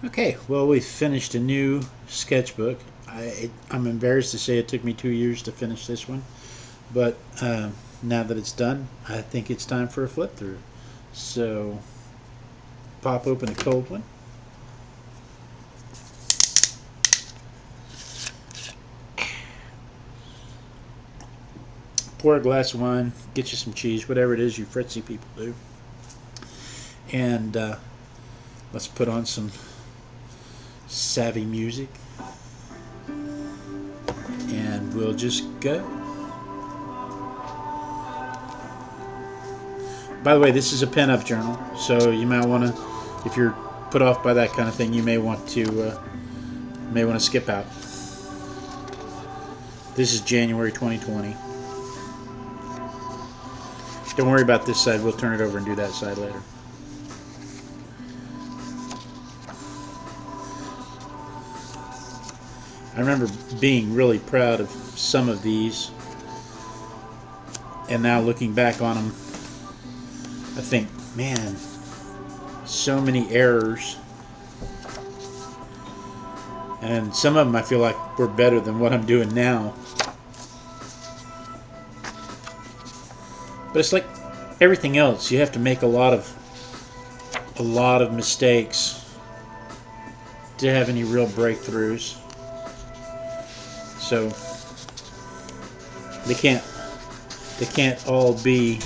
Okay, well, we finished a new sketchbook. I'm embarrassed to say it took me 2 years to finish this one, but now that it's done, I think it's time for a flip through. So, pop open a cold one. Pour a glass of wine, get you some cheese, whatever it is you fritzy people do. And let's put on some savvy music. And we'll just go. By the way, this is a pinup journal, so you might want to, if you're put off by that kind of thing, you may want to skip out. This is January 2020. Don't worry about this side. We'll turn it over and do that side later. I remember being really proud of some of these, and now looking back on them, I think, man, so many errors, and some of them I feel like were better than what I'm doing now. But it's like everything else, you have to make a lot of mistakes to have any real breakthroughs. So they can't all be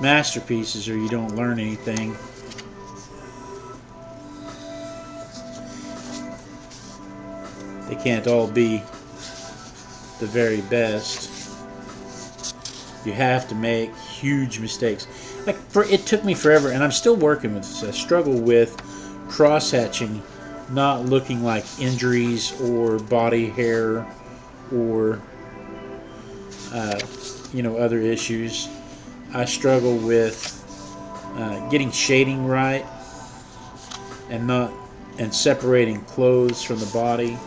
masterpieces or you don't learn anything. They can't all be the very best. You have to make huge mistakes. Like it took me forever, and I'm still working with this. I struggle with cross-hatching not looking like injuries or body hair or other issues. I struggle with getting shading right and separating clothes from the body.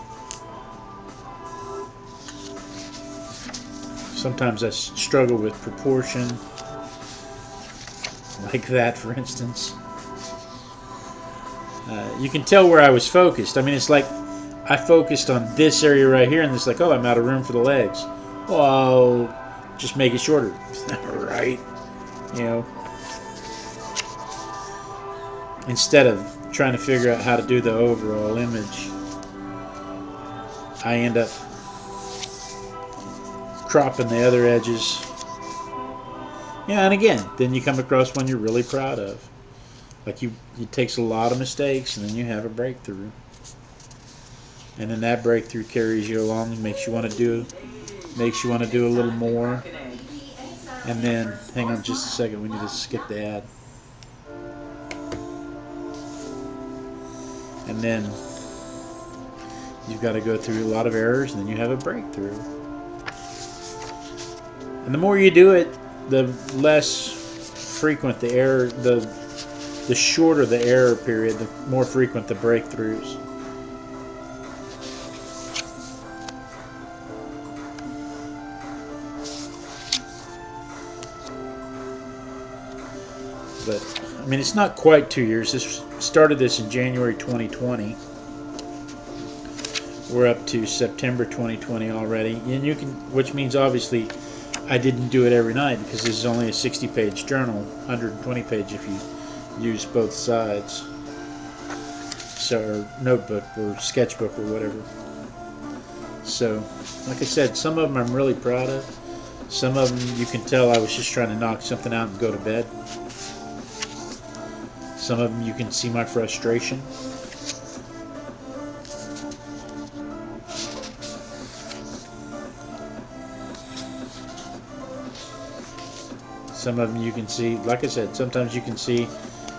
Sometimes I struggle with proportion, like that, for instance. You can tell where I was focused. I mean, it's like I focused on this area right here, and it's like, oh, I'm out of room for the legs. Well, I'll just make it shorter. Right? Instead of trying to figure out how to do the overall image, I end up cropping the other edges. And again, then you come across one you're really proud of. Like it takes a lot of mistakes, and then you have a breakthrough. And then that breakthrough carries you along and makes you want to do a little more. And then, hang on just a second, we need to skip the ad. And then you've got to go through a lot of errors, and then you have a breakthrough. And the more you do it, the less frequent the error, the shorter the error period, the more frequent the breakthroughs. But I mean, it's not quite 2 years. This started this in January 2020. We're up to September 2020 already, and which means obviously I didn't do it every night, because this is only a 60-page journal, 120-page if you use both sides. So, or notebook or sketchbook or whatever. So, like I said, some of them I'm really proud of. Some of them you can tell I was just trying to knock something out and go to bed. Some of them you can see my frustration. Some of them you can see, like I said, sometimes you can see,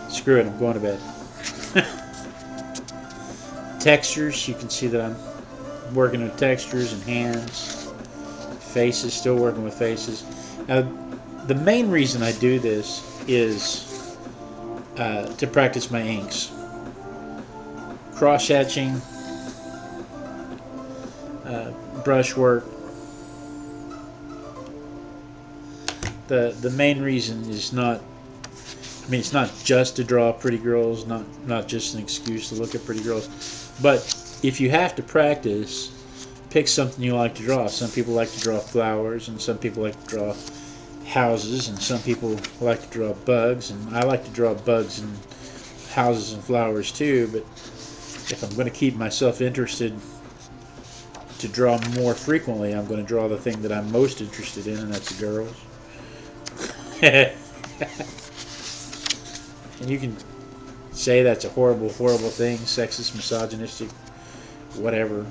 screw it, I'm going to bed. Textures, you can see that I'm working with textures and hands. Faces, still working with faces. Now, the main reason I do this is to practice my inks. Cross-hatching, brushwork. The main reason is not, I mean, it's not just to draw pretty girls, not just an excuse to look at pretty girls, but if you have to practice, pick something you like to draw. Some people like to draw flowers, and some people like to draw houses, and some people like to draw bugs, and I like to draw bugs and houses and flowers too. But if I'm going to keep myself interested to draw more frequently, I'm going to draw the thing that I'm most interested in, and that's the girls. And you can say that's a horrible, horrible thing, sexist, misogynistic, whatever.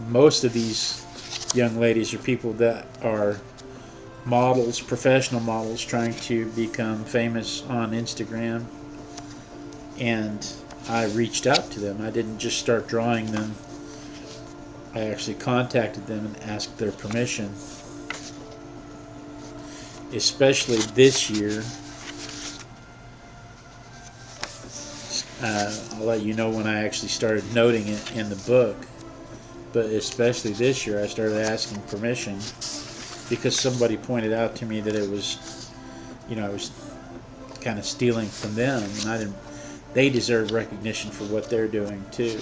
Most of these young ladies are people that are models, professional models, trying to become famous on Instagram. And I reached out to them. I didn't just start drawing them. I actually contacted them and asked their permission. Especially this year. I'll let you know when I actually started noting it in the book. But especially this year, I started asking permission because somebody pointed out to me that it was, I was kind of stealing from them, and I didn't. They deserve recognition for what they're doing too.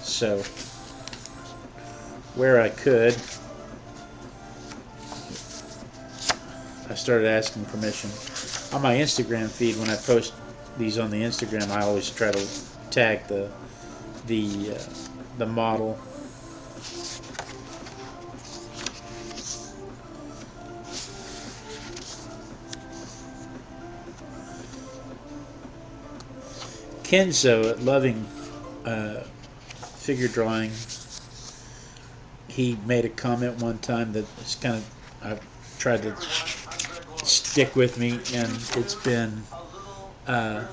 So, where I could, I started asking permission. On my Instagram feed, when I post these on the Instagram, I always try to tag the model. Kenzo at Loving Figure Drawing, he made a comment one time that it's kind of, I've tried to stick with me, and it's been I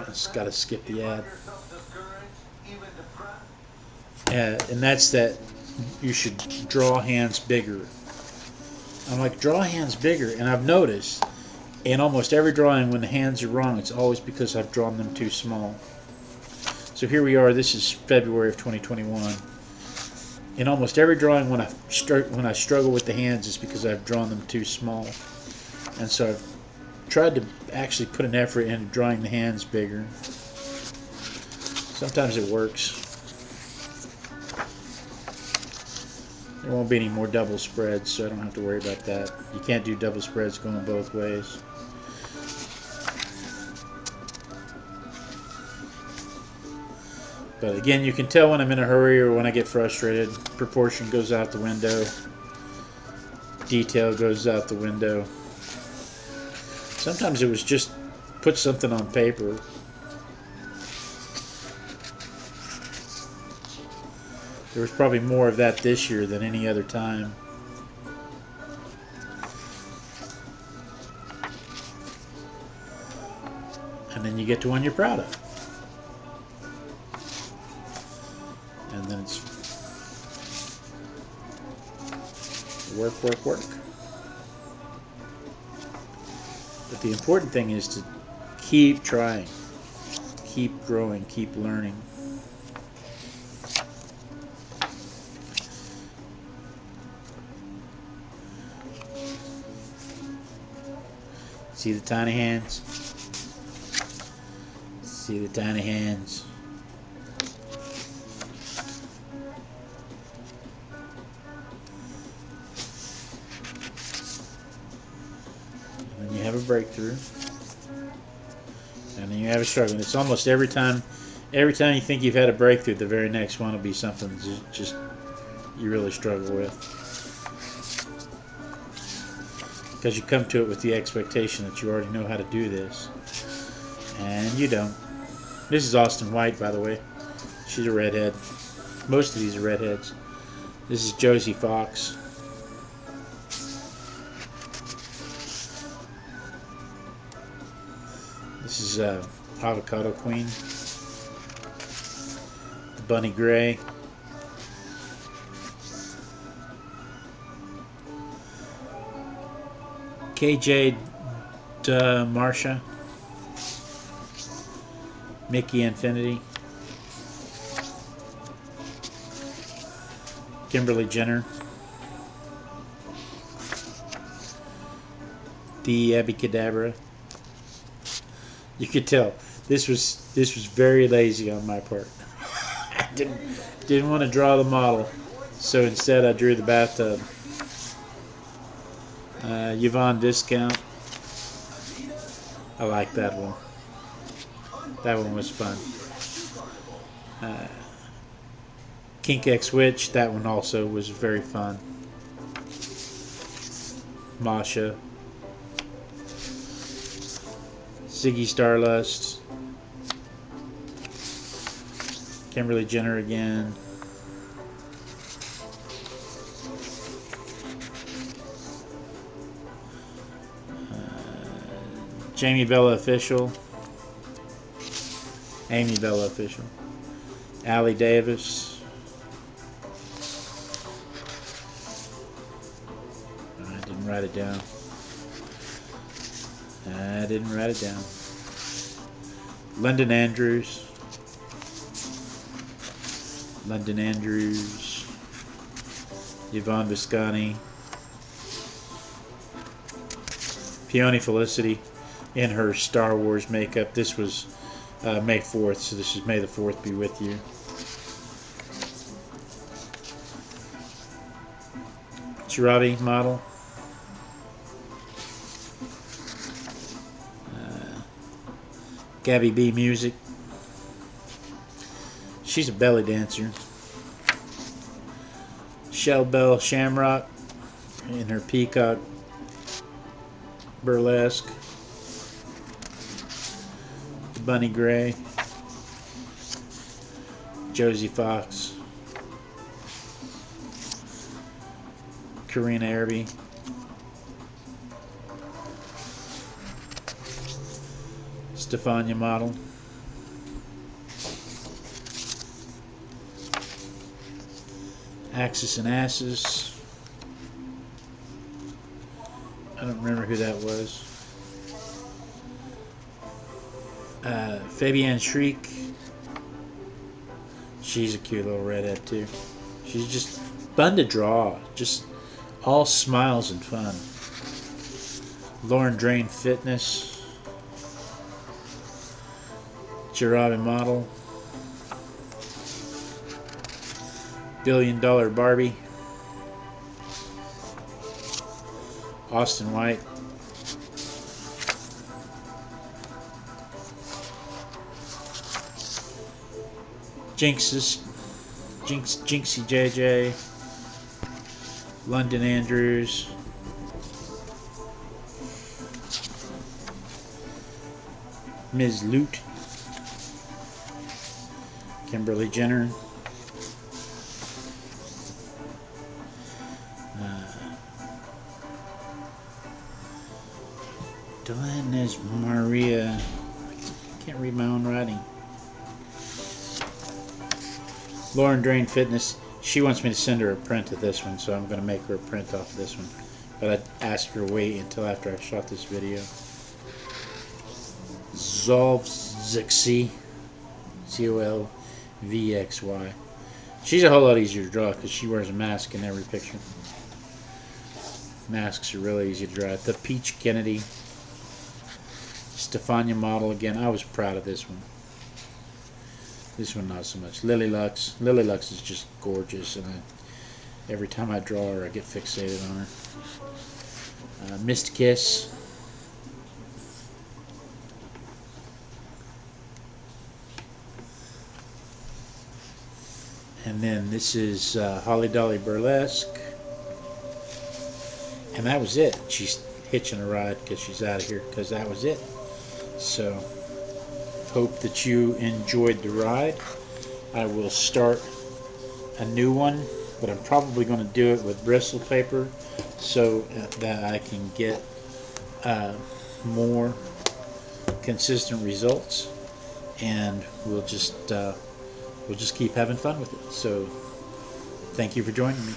just got to skip the ad, and that's that you should draw hands bigger. I'm like, draw hands bigger, and I've noticed in almost every drawing when the hands are wrong, it's always because I've drawn them too small. So here we are, this is February of 2021. In almost every drawing when I struggle with the hands, it's because I've drawn them too small. And so I've tried to actually put an effort into drawing the hands bigger. Sometimes it works. There won't be any more double spreads, so I don't have to worry about that. You can't do double spreads going both ways. But again, you can tell when I'm in a hurry or when I get frustrated. Proportion goes out the window. Detail goes out the window. Sometimes it was just put something on paper. There was probably more of that this year than any other time. And then you get to one you're proud of. And then it's work, work, work. But the important thing is to keep trying, keep growing, keep learning. See the tiny hands? See the tiny hands? And then you have a breakthrough. And then you have a struggle. It's almost every time you think you've had a breakthrough, the very next one will be something just you really struggle with. Because you come to it with the expectation that you already know how to do this. And you don't. This is Austin White, by the way. She's a redhead. Most of these are redheads. This is Josie Fox. This is Avocado Queen. Bunny Gray. KJ Marsha, Mickey Infinity, Kimberly Jenner, the Abacadabra. You could tell this was very lazy on my part. I didn't want to draw the model, so instead I drew the bathtub. Yvonne Discount. I like that one. That one was fun. Kink X Witch. That one also was very fun. Masha. Ziggy Starlust. Kimberly Jenner again. Jamie Bella Official. Amy Bella Official. Allie Davis. I didn't write it down. I didn't write it down. London Andrews. London Andrews. Yvonne Viscani. Peony Felicity in her Star Wars makeup. This was May 4th, so this is May the 4th be with you. Chirabi model. Gabby B Music. She's a belly dancer. Shell Bell Shamrock in her Peacock Burlesque. Bunny Gray. Josie Fox. Karina Airby. Stefania model. Axis and Asses. I don't remember who that was. Fabienne Shriek. She's a cute little redhead too. She's just fun to draw. Just all smiles and fun. Lauren Drain Fitness. Chirabi model. $1 Billion Barbie. Austin White. Jinxie JJ. London Andrews. Ms. Loot. Kimberly Jenner. Delanez Maria. I can't read my own writing. Lauren Drain Fitness. She wants me to send her a print of this one, so I'm going to make her a print off of this one. But I asked her to wait until after I shot this video. Zolvzixy. Colvxy. She's a whole lot easier to draw because she wears a mask in every picture. Masks are really easy to draw. The Peach Kennedy. Stefania model again. I was proud of this one. This one not so much. Lily Lux. Lily Lux is just gorgeous, and every time I draw her, I get fixated on her. Mist Kiss. And then this is Holly Dolly Burlesque. And that was it. She's hitching a ride because she's out of here because that was it. So, hope that you enjoyed the ride. I will start a new one, but I'm probably going to do it with bristle paper so that I can get more consistent results, and we'll just keep having fun with it. So, thank you for joining me.